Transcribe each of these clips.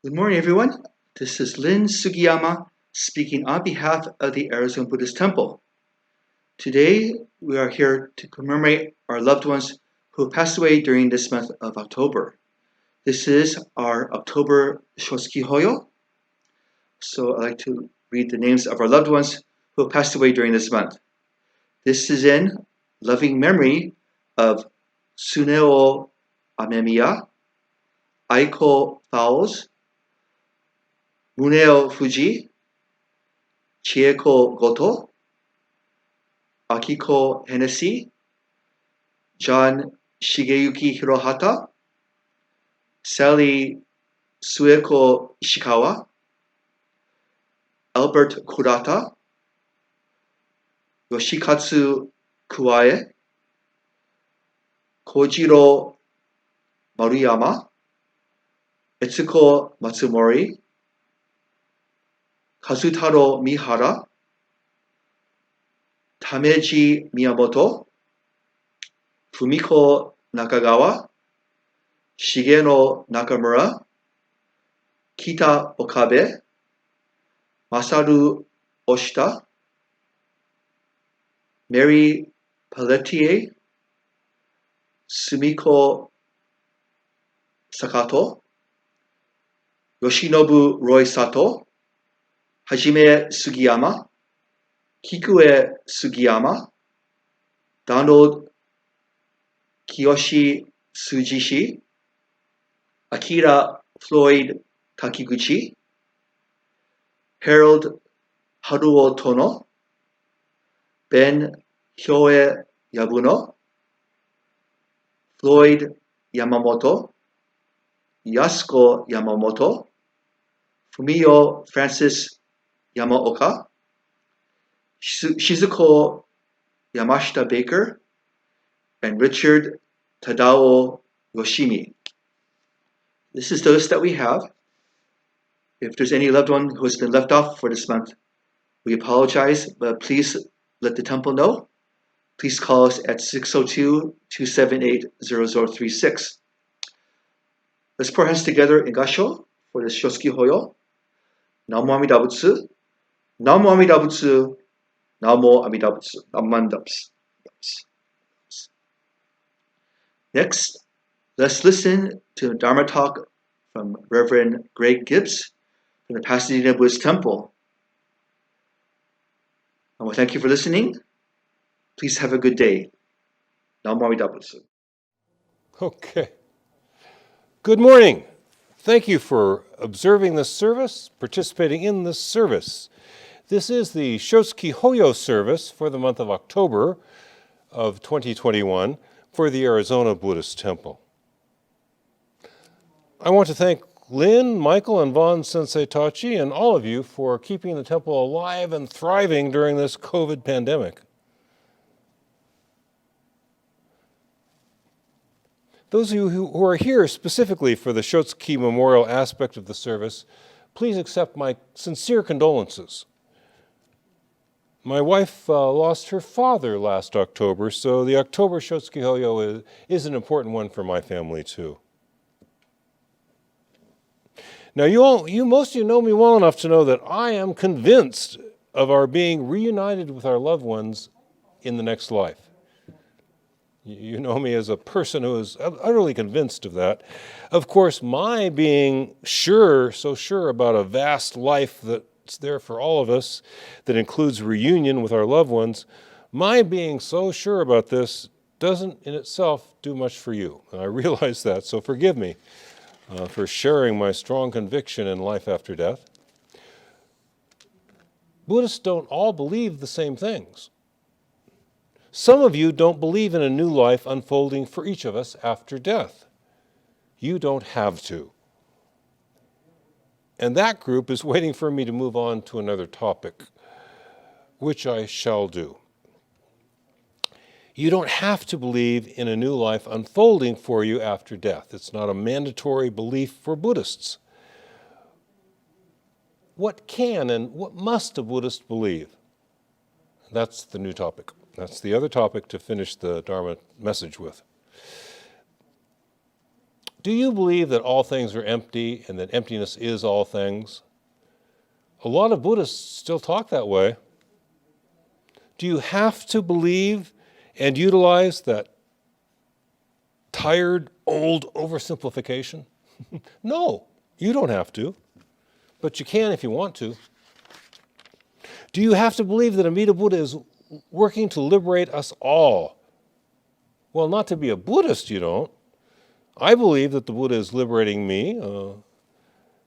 Good morning, everyone. This is Lynn Sugiyama speaking on behalf of the Arizona Buddhist Temple. Today, we are here to commemorate our loved ones who passed away during this month of October. This is our October Shotsuki Hoyo. So I'd like to read the names of our loved ones who passed away during this month. This is in loving memory of Suneo Amemiya, Aiko Fowles, Muneo Fuji, Chieko Goto, Akiko Hennessy, John Shigeyuki Hirohata, Sally Sueko Ishikawa, Albert Kurata, Yoshikatsu Kuwae, Kojiro Maruyama, Etsuko Matsumori, Kazutaro Mihara, Tameji Miyamoto, Fumiko Nakagawa, Shigeno Nakamura, Kita Okabe, Masaru Oshita, Mary Pelletier, Sumiko Sakato, Yoshinobu Roy Sato, Hajime Sugiyama, Kikue Sugiyama, Donald Kiyoshi Tsujishi, Akira Floyd Takiguchi, Harold Haruo Tono, Ben Hyoe Yabuno, Floyd Yamamoto, Yasuko Yamamoto, Fumio Francis Yamaoka, Shizuko Yamashita Baker, and Richard Tadao Yoshimi. This is the list that we have. If there's any loved one who has been left off for this month, we apologize, but please let the temple know. Please call us at 602-278-0036. Let's put our hands together in Gasho for the Shotsuki Hoyo. Namo Amida Butsu, Namo Amida Butsu, Namo Amida Butsu, Namandaps. Next, let's listen to a Dharma talk from Reverend Greg Gibbs from the Pasadena Buddhist Temple. I want to thank you for listening. Please have a good day. Namo Amida Butsu. Okay. Good morning. Thank you for observing this service, participating in this service. This is the Shotsuki Hoyo service for the month of October of 2021 for the Arizona Buddhist Temple. I want to thank Lynn, Michael, and Von Sensei Tachi and all of you for keeping the temple alive and thriving during this COVID pandemic. Those of you who are here specifically for the Shotsuki Memorial aspect of the service, please accept my sincere condolences. My wife lost her father last October, so the October Shotsuki Hoyo is an important one for my family too. Now, most of you know me well enough to know that I am convinced of our being reunited with our loved ones in the next life. You know me as a person who is utterly convinced of that. Of course, my being so sure about a vast life that's there for all of us, that includes reunion with our loved ones, my being so sure about this doesn't in itself do much for you. And I realize that, so forgive me for sharing my strong conviction in life after death. Buddhists don't all believe the same things. Some of you don't believe in a new life unfolding for each of us after death. You don't have to. And that group is waiting for me to move on to another topic, which I shall do. You don't have to believe in a new life unfolding for you after death. It's not a mandatory belief for Buddhists. What can and what must a Buddhist believe? That's the new topic. That's the other topic to finish the Dharma message with. Do you believe that all things are empty and that emptiness is all things? A lot of Buddhists still talk that way. Do you have to believe and utilize that tired, old oversimplification? No, you don't have to, but you can if you want to. Do you have to believe that Amida Buddha is working to liberate us all? Well, not to be a Buddhist, you don't. I believe that the Buddha is liberating me,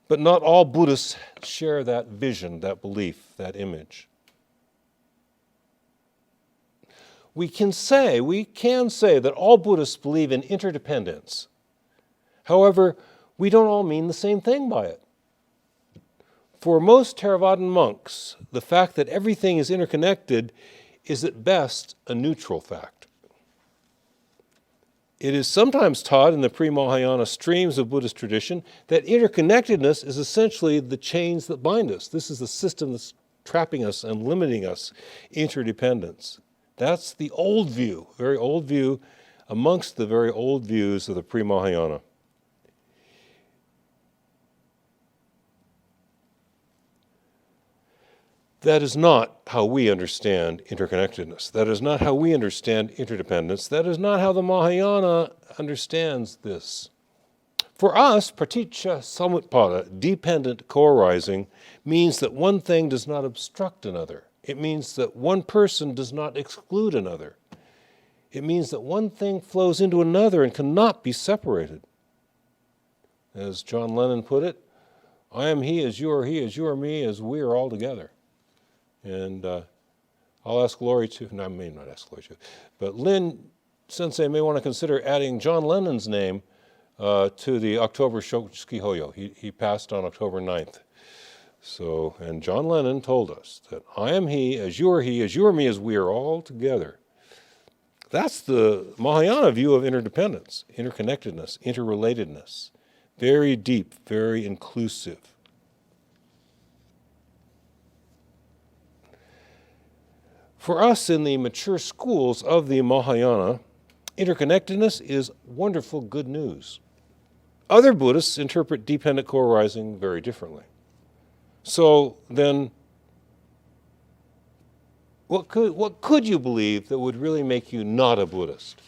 but not all Buddhists share that vision, that belief, that image. We can say that all Buddhists believe in interdependence. However, we don't all mean the same thing by it. For most Theravadan monks, the fact that everything is interconnected is at best a neutral fact. It is sometimes taught in the pre-Mahayana streams of Buddhist tradition that interconnectedness is essentially the chains that bind us. This is the system that's trapping us and limiting us, interdependence. That's the old view, very old view amongst the very old views of the pre-Mahayana. That is not how we understand interconnectedness. That is not how we understand interdependence. That is not how the Mahayana understands this. For us, praticca samutpada, dependent co-arising, means that one thing does not obstruct another. It means that one person does not exclude another. It means that one thing flows into another and cannot be separated. As John Lennon put it, I am he as you are me, as we are all together. And I'll ask Lori to, no, I may not ask Lori to, but Lynn Sensei may want to consider adding John Lennon's name to the October Shotsuki Hoyo. He passed on October 9th. So, and John Lennon told us that I am he as you are me, as we are all together. That's the Mahayana view of interdependence, interconnectedness, interrelatedness. Very deep, very inclusive. For us in the mature schools of the Mahayana, interconnectedness is wonderful good news. Other Buddhists interpret dependent co-arising very differently. So then, what could you believe that would really make you not a Buddhist?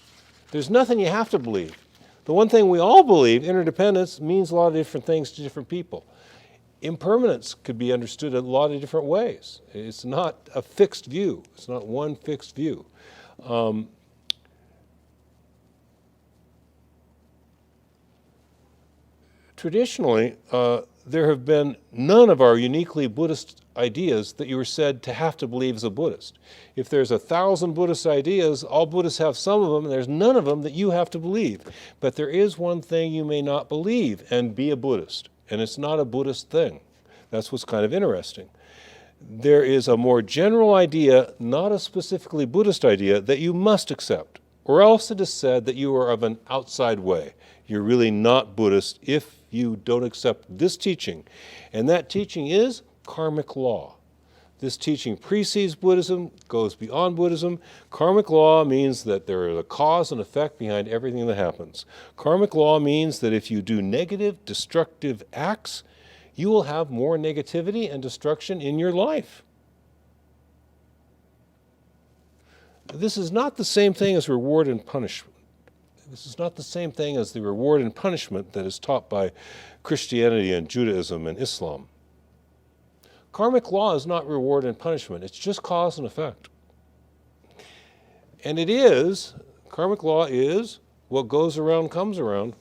There's nothing you have to believe. The one thing we all believe, interdependence, means a lot of different things to different people. Impermanence could be understood in a lot of different ways. It's not a fixed view. It's not one fixed view. Traditionally, there have been none of our uniquely Buddhist ideas that you are said to have to believe as a Buddhist. If there's 1,000 Buddhist ideas, all Buddhists have some of them, and there's none of them that you have to believe. But there is one thing you may not believe and be a Buddhist. And it's not a Buddhist thing. That's what's kind of interesting. There is a more general idea, not a specifically Buddhist idea, that you must accept, or else it is said that you are of an outside way. You're really not Buddhist if you don't accept this teaching. And that teaching is karmic law. This teaching precedes Buddhism, goes beyond Buddhism. Karmic law means that there is a cause and effect behind everything that happens. Karmic law means that if you do negative, destructive acts, you will have more negativity and destruction in your life. This is not the same thing as reward and punishment. This is not the same thing as the reward and punishment that is taught by Christianity and Judaism and Islam. Karmic law is not reward and punishment. It's just cause and effect. And karmic law is what goes around comes around.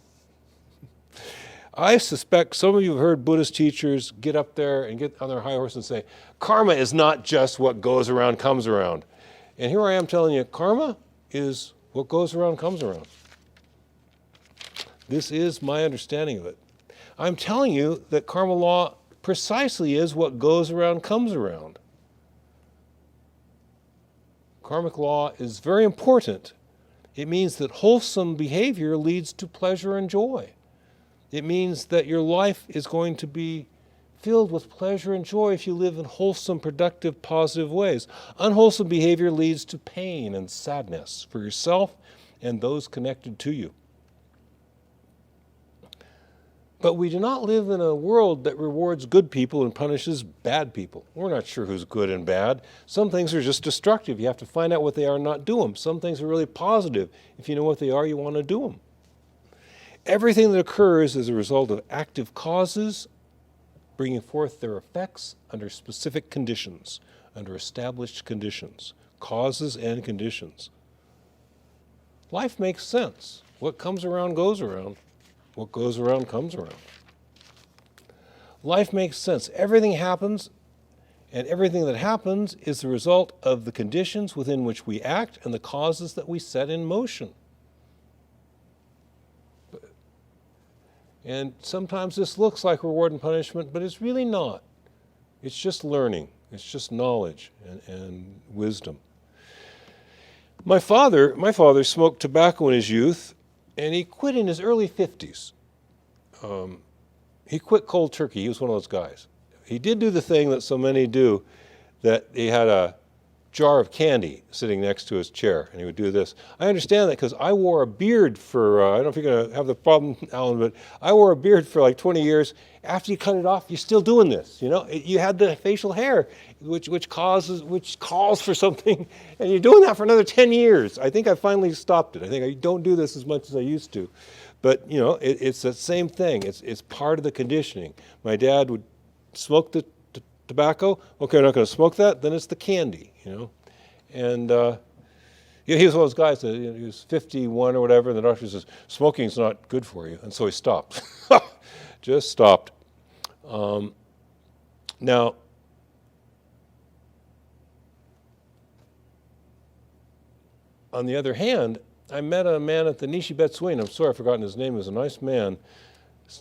I suspect some of you have heard Buddhist teachers get up there and get on their high horse and say, karma is not just what goes around comes around. And here I am telling you, karma is what goes around comes around. This is my understanding of it. I'm telling you that karma law precisely is what goes around comes around. Karmic law is very important. It means that wholesome behavior leads to pleasure and joy. It means that your life is going to be filled with pleasure and joy if you live in wholesome, productive, positive ways. Unwholesome behavior leads to pain and sadness for yourself and those connected to you. But we do not live in a world that rewards good people and punishes bad people. We're not sure who's good and bad. Some things are just destructive. You have to find out what they are and not do them. Some things are really positive. If you know what they are, you want to do them. Everything that occurs is a result of active causes bringing forth their effects under specific conditions, under established conditions, causes and conditions. Life makes sense. What comes around goes around. What goes around comes around. Life makes sense. Everything happens, and everything that happens is the result of the conditions within which we act and the causes that we set in motion. And sometimes this looks like reward and punishment, but it's really not. It's just learning. It's just knowledge and wisdom. My father smoked tobacco in his youth, and he quit in his early 50s. He quit cold turkey. He was one of those guys. He did do the thing that so many do, that he had a jar of candy sitting next to his chair, and he would do this. I understand that because I wore a beard for, I don't know if you're going to have the problem, Alan, but I wore a beard for like 20 years. After you cut it off, you're still doing this. You know, you had the facial hair, which calls for something, and you're doing that for another 10 years. I think I finally stopped it. I think I don't do this as much as I used to. But, you know, it's the same thing. It's part of the conditioning. My dad would smoke the tobacco. Okay, I'm not going to smoke that. Then it's the candy, you know. And he was one of those guys that, you know, he was 51 or whatever, and the doctor says, smoking's not good for you. And so he stopped. Just stopped. Now, on the other hand, I met a man at the Nishi Betsuin. I'm sorry I've forgotten his name. He was a nice man.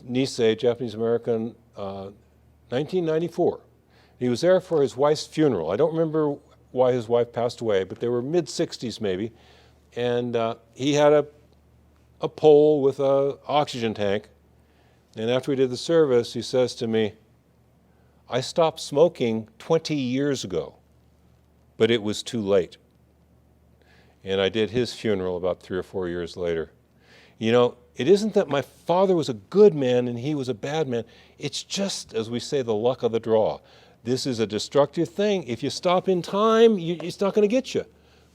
Nisei, Japanese-American, 1994. He was there for his wife's funeral. I don't remember why his wife passed away, but they were mid-60s maybe. And he had a pole with an oxygen tank. And after we did the service, he says to me, I stopped smoking 20 years ago, but it was too late. And I did his funeral about 3 or 4 years later. You know, it isn't that my father was a good man and he was a bad man. It's just, as we say, the luck of the draw. This is a destructive thing. If you stop in time, it's not going to get you.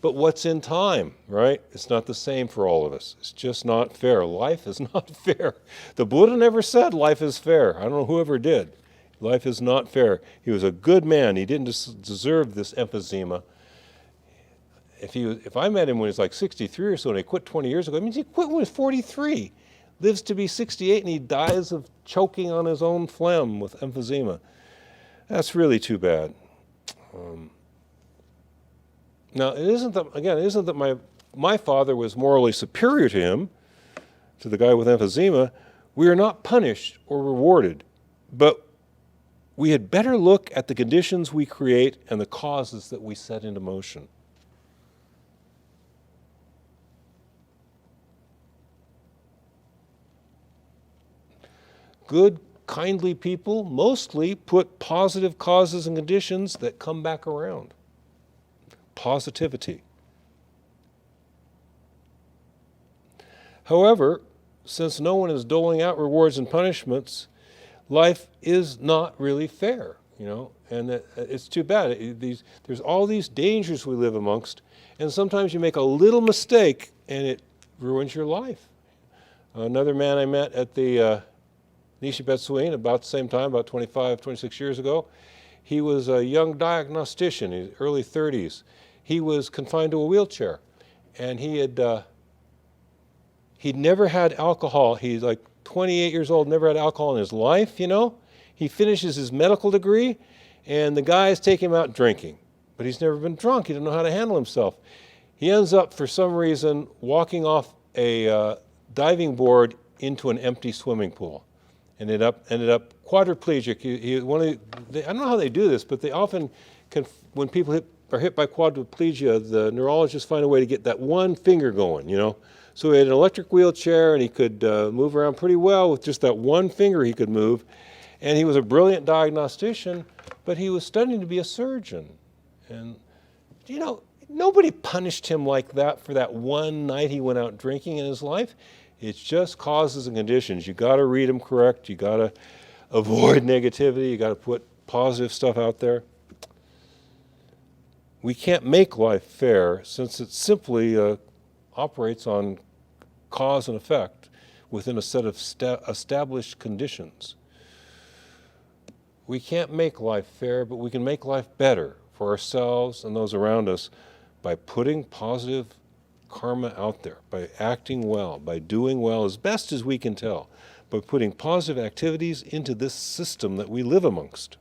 But what's in time, right? It's not the same for all of us. It's just not fair. Life is not fair. The Buddha never said life is fair. I don't know whoever did. Life is not fair. He was a good man. He didn't deserve this emphysema. If I met him when he was like 63 or so and he quit 20 years ago, it means he quit when he was 43, lives to be 68, and he dies of choking on his own phlegm with emphysema. That's really too bad. Now, it isn't that my father was morally superior to him, to the guy with emphysema. We are not punished or rewarded, but we had better look at the conditions we create and the causes that we set into motion. Good, kindly people mostly put positive causes and conditions that come back around. Positivity. However, since no one is doling out rewards and punishments, life is not really fair, you know, and it's too bad. There's all these dangers we live amongst, and sometimes you make a little mistake and it ruins your life. Another man I met at the Nishi Betsuin about the same time, about 25, 26 years ago, he was a young diagnostician, in his early 30s. He was confined to a wheelchair, and he'd never had alcohol. He's like 28 years old, never had alcohol in his life, you know. He finishes his medical degree, and the guys take him out drinking. But he's never been drunk. He doesn't know how to handle himself. He ends up, for some reason, walking off a diving board into an empty swimming pool. Ended up quadriplegic. I don't know how they do this, but they often when people are hit by quadriplegia, the neurologists find a way to get that one finger going, you know. So he had an electric wheelchair, and he could move around pretty well with just that one finger he could move. And he was a brilliant diagnostician, but he was studying to be a surgeon. And, you know, nobody punished him like that for that one night he went out drinking in his life. It's just causes and conditions. You got to read them correct. You got to avoid negativity. You got to put positive stuff out there. We can't make life fair since it simply operates on cause and effect within a set of established conditions. We can't make life fair, but we can make life better for ourselves and those around us by putting positive karma out there, by acting well, by doing well as best as we can tell, by putting positive activities into this system that we live amongst.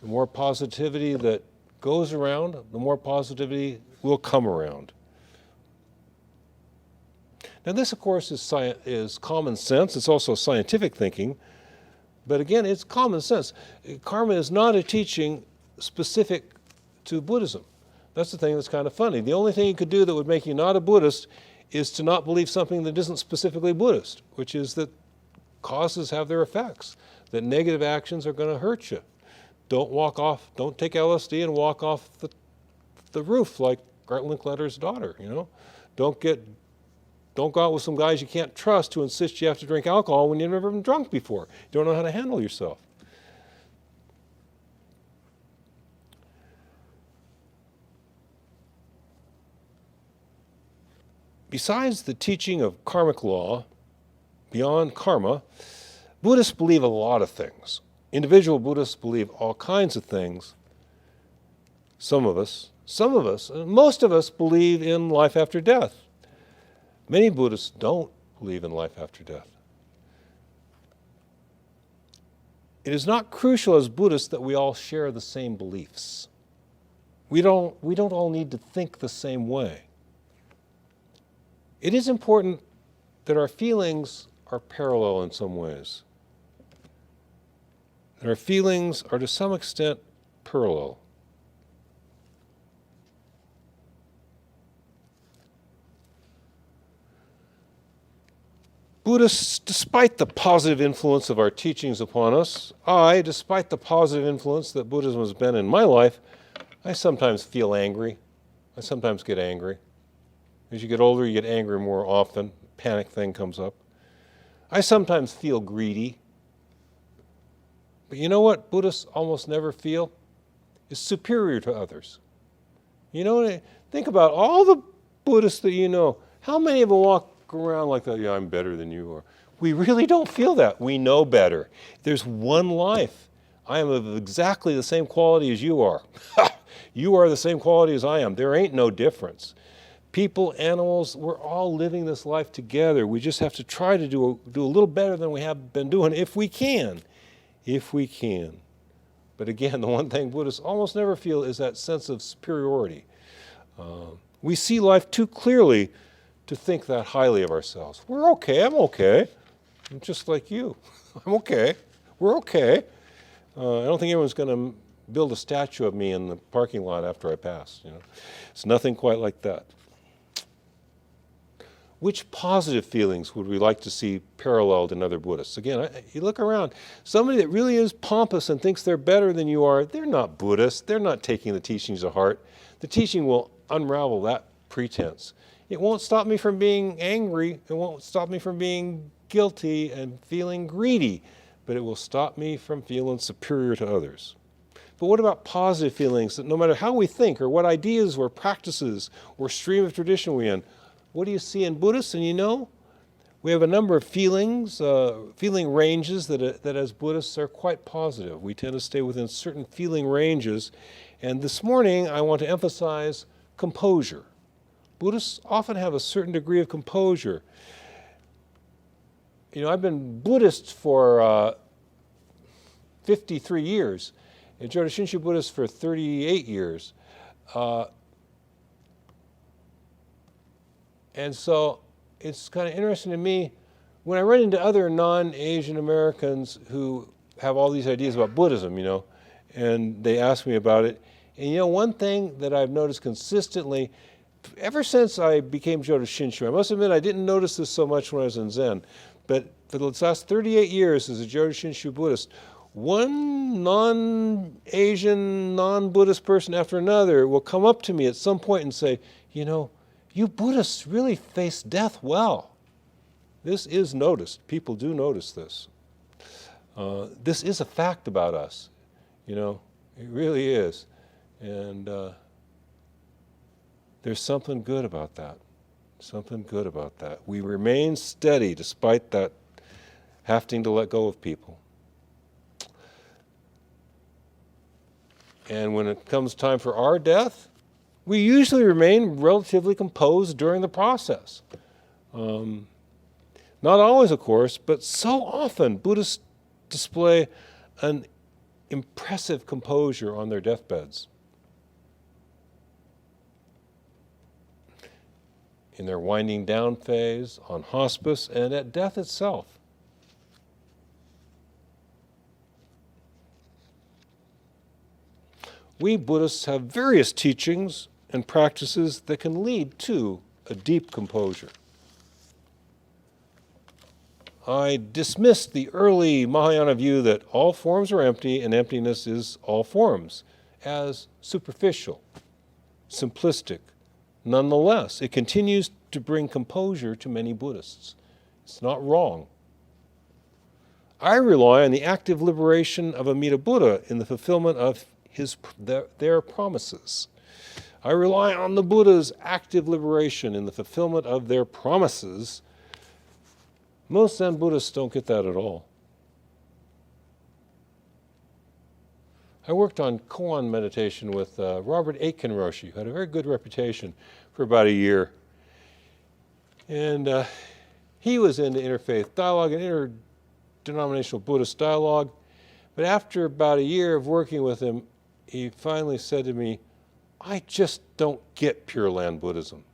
The more positivity that goes around, the more positivity will come around. Now this, of course, is common sense. It's also scientific thinking. But again, it's common sense. Karma is not a teaching specific to Buddhism. That's the thing that's kind of funny. The only thing you could do that would make you not a Buddhist is to not believe something that isn't specifically Buddhist, which is that causes have their effects, that negative actions are going to hurt you. Don't take LSD and walk off the roof like Art Linkletter's daughter, Don't go out with some guys you can't trust who insist you have to drink alcohol when you've never been drunk before. You don't know how to handle yourself. Besides the teaching of karmic law, beyond karma, Buddhists believe a lot of things. Individual Buddhists believe all kinds of things. Some of us, most of us believe in life after death. Many Buddhists don't believe in life after death. It is not crucial as Buddhists that we all share the same beliefs. We don't all need to think the same way. It is important that our feelings are parallel in some ways. That our feelings are to some extent parallel. Buddhists, despite the positive influence of our teachings upon us, despite the positive influence that Buddhism has been in my life, I sometimes feel angry. I sometimes get angry. As you get older, you get angry more often. Panic thing comes up. I sometimes feel greedy. But you know what Buddhists almost never feel? Is superior to others. Think about all the Buddhists that you know. How many of them walk around like that? Yeah, I'm better than you are. We really don't feel that. We know better. There's one life. I am of exactly the same quality as you are. You are the same quality as I am. There ain't no difference. People, animals, we're all living this life together. We just have to try to do a little better than we have been doing if we can. If we can. But again, the one thing Buddhists almost never feel is that sense of superiority. We see life too clearly to think that highly of ourselves. We're okay, I'm okay. I'm just like you. I'm okay. We're okay. I don't think anyone's going to build a statue of me in the parking lot after I pass. It's nothing quite like that. Which positive feelings would we like to see paralleled in other Buddhists? Again, you look around, somebody that really is pompous and thinks they're better than you are, they're not Buddhists. They're not taking the teachings to heart. The teaching will unravel that pretense. It won't stop me from being angry. It won't stop me from being guilty and feeling greedy, but it will stop me from feeling superior to others. But what about positive feelings that no matter how we think or what ideas or practices or stream of tradition we're in, what do you see in Buddhists? And we have a number of feelings, feeling ranges that as Buddhists are quite positive. We tend to stay within certain feeling ranges. And this morning I want to emphasize composure. Buddhists often have a certain degree of composure. I've been Buddhist for 53 years, and Jodo Shinshu Buddhist for 38 years. And so it's kind of interesting to me, when I run into other non-Asian Americans who have all these ideas about Buddhism, and they ask me about it. And one thing that I've noticed consistently, ever since I became Jodo Shinshu, I must admit I didn't notice this so much when I was in Zen, but for the last 38 years as a Jodo Shinshu Buddhist, one non-Asian, non-Buddhist person after another will come up to me at some point and say, You Buddhists really face death well. This is noticed. People do notice this. This is a fact about us. You know, it really is. And there's something good about that. Something good about that. We remain steady despite that having to let go of people. And when it comes time for our death, we usually remain relatively composed during the process. Not always, of course, but so often Buddhists display an impressive composure on their deathbeds. In their winding down phase, on hospice, and at death itself. We Buddhists have various teachings and practices that can lead to a deep composure. I dismissed the early Mahayana view that all forms are empty and emptiness is all forms as superficial, simplistic. Nonetheless, it continues to bring composure to many Buddhists. It's not wrong. I rely on the active liberation of Amida Buddha in the fulfillment of their promises. I rely on the Buddha's active liberation in the fulfillment of their promises. Most Zen Buddhists don't get that at all. I worked on koan meditation with Robert Aitken Roshi, who had a very good reputation for about a year. And he was into interfaith dialogue and interdenominational Buddhist dialogue. But after about a year of working with him, he finally said to me, I just don't get Pure Land Buddhism.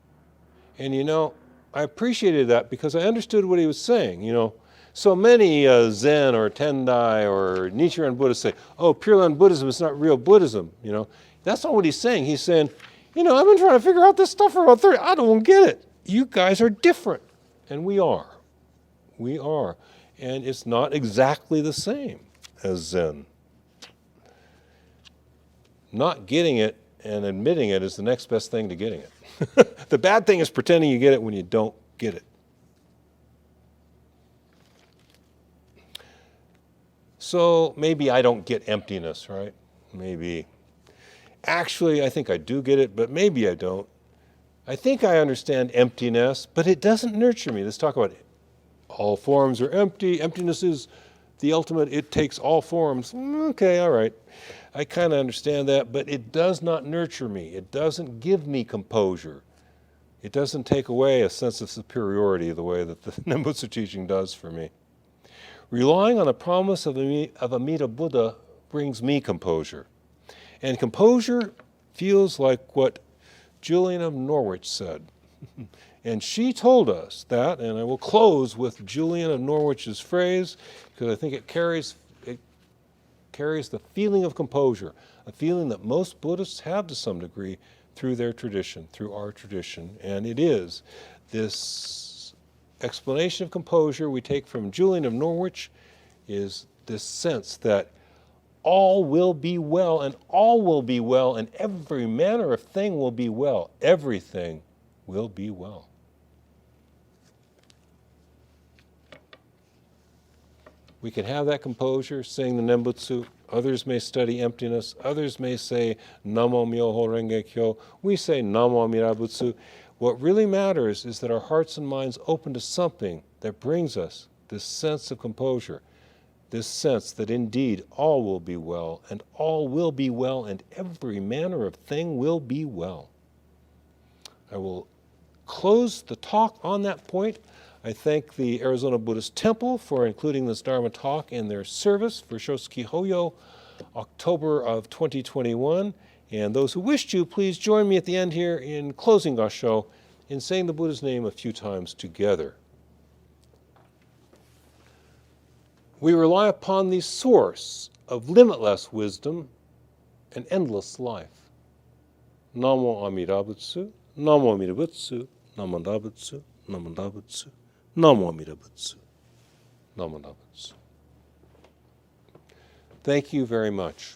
And you know, I appreciated that because I understood what he was saying. You know, so many Zen or Tendai or Nichiren Buddhists say, oh, Pure Land Buddhism is not real Buddhism. You know, that's not what he's saying. He's saying, you know, I've been trying to figure out this stuff for about 30, I don't get it. You guys are different. And we are. We are. And it's not exactly the same as Zen. Not getting it and admitting it is the next best thing to getting it. The bad thing is pretending you get it when you don't get it. So maybe I don't get emptiness, right? Maybe. Actually, I think I do get it, but maybe I don't. I think I understand emptiness, but it doesn't nurture me. Let's talk about it. All forms are empty. Emptiness is the ultimate. It takes all forms. Okay, all right. I kind of understand that, but it does not nurture me. It doesn't give me composure. It doesn't take away a sense of superiority the way that the Nembutsu teaching does for me. Relying on the promise of Amida Buddha brings me composure. And composure feels like what Julian of Norwich said. And she told us that, and I will close with Julian of Norwich's phrase, because I think it carries the feeling of composure, a feeling that most Buddhists have to some degree through their tradition, through our tradition. And it is this explanation of composure we take from Julian of Norwich is this sense that all will be well, and all will be well, and every manner of thing will be well. Everything will be well. We can have that composure, saying the Nembutsu. Others may study emptiness. Others may say Namo Myoho Renge Kyo. We say Namo Amirabutsu. What really matters is that our hearts and minds open to something that brings us this sense of composure, this sense that indeed all will be well, and all will be well, and every manner of thing will be well. I will close the talk on that point. I thank the Arizona Buddhist Temple for including this Dharma talk in their service for Shotsuki Hoyo, October of 2021. And those who wish to, please join me at the end here in closing Gasho in saying the Buddha's name a few times together. We rely upon the source of limitless wisdom and endless life. Namo Amirabutsu, Namo Amirabutsu, Namo Dabutsu, Namo Dabutsu, Namo Amirabutsu, Namo Dabutsu. Thank you very much.